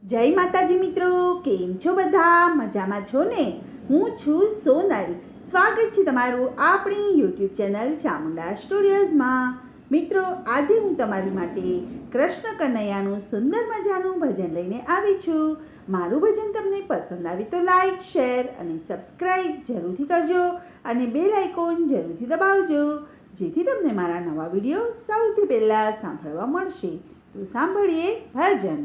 જય માતાજી મિત્રો, કેમ છો બધા? મજામાં છો ને? હું છું સોનલ. સ્વાગત છે તમારું આપણી યુટ્યુબ ચેનલ ચામુંડા સ્ટુડિયોઝમાં. મિત્રો, આજે હું તમારી માટે કૃષ્ણ કનૈયાનું સુંદર મજાનું ભજન લઈને આવી છું. મારું ભજન તમને પસંદ આવે તો લાઈક, શેર અને સબસ્ક્રાઈબ જરૂરથી કરજો અને બેલ આઇકોન જરૂરથી દબાવજો, જેથી તમને મારા નવા વિડીયો સૌથી પહેલાં સાંભળવા મળશે. તો સાંભળીએ ભજન.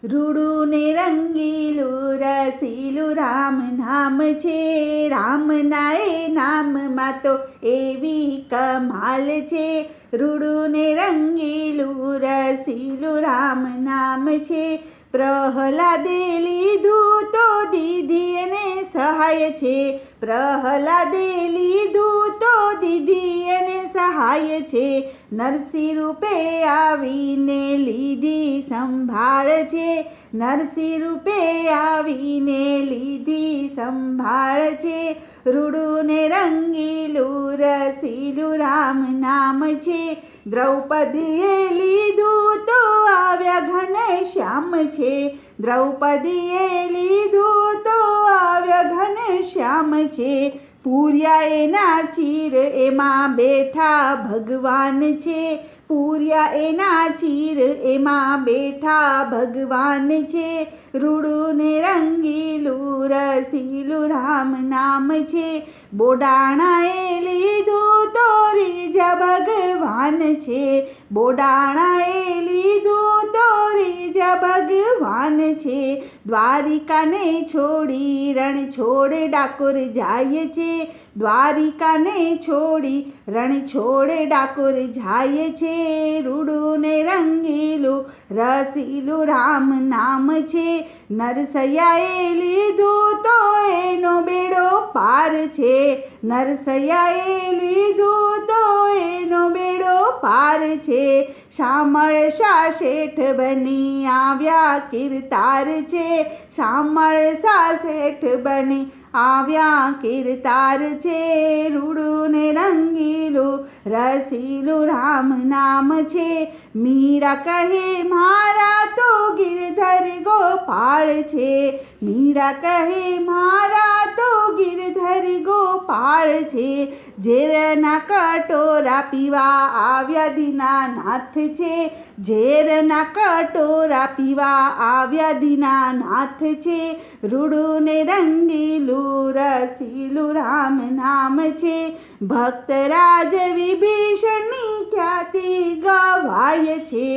રૂડું ને રંગીલું રસીલું રામ નામ છે. રામના એ નામમાં તો એવી કમાલ છે. રૂડું ને રંગીલું રસીલું રામ નામ છે. પ્રહલાદે લીધું તો દીધી એને સહાય છે. પ્રહલાદે લીધું તો દીધી એને સહાય છે. નરસિંહ રૂપે આવીને લીધી સંભાળ છે. નરસિંહ રૂપે આવીને લીધી સંભાળ છે. રૂડું ને રંગીલું રસીલું રામ નામ છે. દ્રૌપદીએ લીધું તો આવ્યા ઘનશ્યામ છે. દ્રૌપદીએ લીધું તો આવ્યા ઘનશ્યામ છે. પૂર્યા એના ચીર એમાં બેઠા ભગવાન છે. પૂર્યા એના ચીર એમાં બેઠા ભગવાન છે. રૂડું ને રંગીલું રસીલું રામ નામ છે. બોડાણાએ લીધું તો રીજા ભગવાન છે. બોડાણાએ લીધું તો રીજા ભગવાન છે. દ્વારિકાને છોડી રણ છોડ ડાકોર જાય છે. દ્વારિકાને છોડી રણ છોડ ડાકોર જાય છે. રૂડું ને રંગીલું રસીલું રામ નામ છે. નરસૈયાએ લીધું તો એનો બેડો પાર છે. નરસૈયાએ લીધું તો એનો બેડો પાર છે. શામળ શા શેઠ બની આવ્યા કીર્તાર છે. શામળ શા શેઠ બની આવ્યા કીર્તાર છે. રૂડું ને રંગીલું રસીલું રામ નામ છે. મીરા કહે મારા તો ગિરધર ગોપાળ છે. મીરા કહે મારા તો ગિરધર ગોપાળ છે. ઝેરના કટોરા પીવા આવ્યા દીનાનાથ છે. ઝેરના કટોરા પીવા આવ્યા દીનાનાથ છે. રૂડું ને રંગીલું રસીલું રામ નામ છે. ભક્તરાજ વિભીષણની ખ્યાતિ ગવાય છે.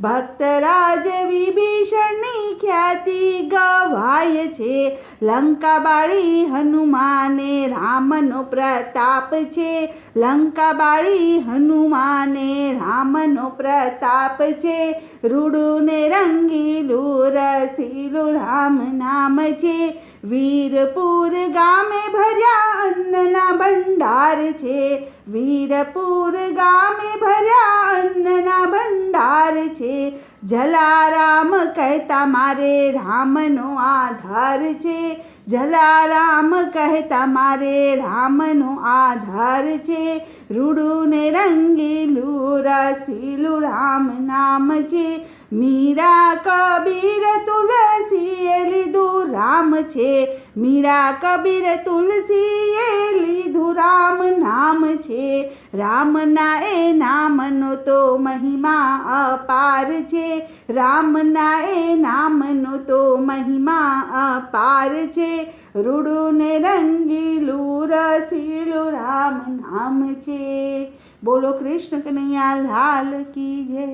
ભક્તરાજ વિભીષણની ખ્યાતિ ગવાય છે. લંકા બાળી હનુમાને રામનો પ્રતાપ છે. લંકા બાળી હનુમાને રામનો પ્રતાપ છે. રૂડું ને રંગીલું રસીલું રામ નામ છે. વીરપુર ગામે ભર્યા અન્નના ભંડાર છે. વીરપુર ગામે ભર્યા અન્નના ભંડાર છે. જલારામ કહેતા મારે રામનો આધાર છે. જલારામ કહેતા મારે રામનો આધાર છે. રૂડું ને રંગીલું રસીલું રામ નામ છે. મીરા કબીર તુલસીએ લીધું રામ છે. મીરા કબીર તુલસીએ લીધું રામ નામ છે. રામના એ નામનો તો મહિમા અપાર છે. રામના એ નામનો તો મહિમા અપાર છે. રૂડું ને રંગીલું રસીલું રામ નામ છે. બોલો કૃષ્ણ કનૈયા લાલ કી જય.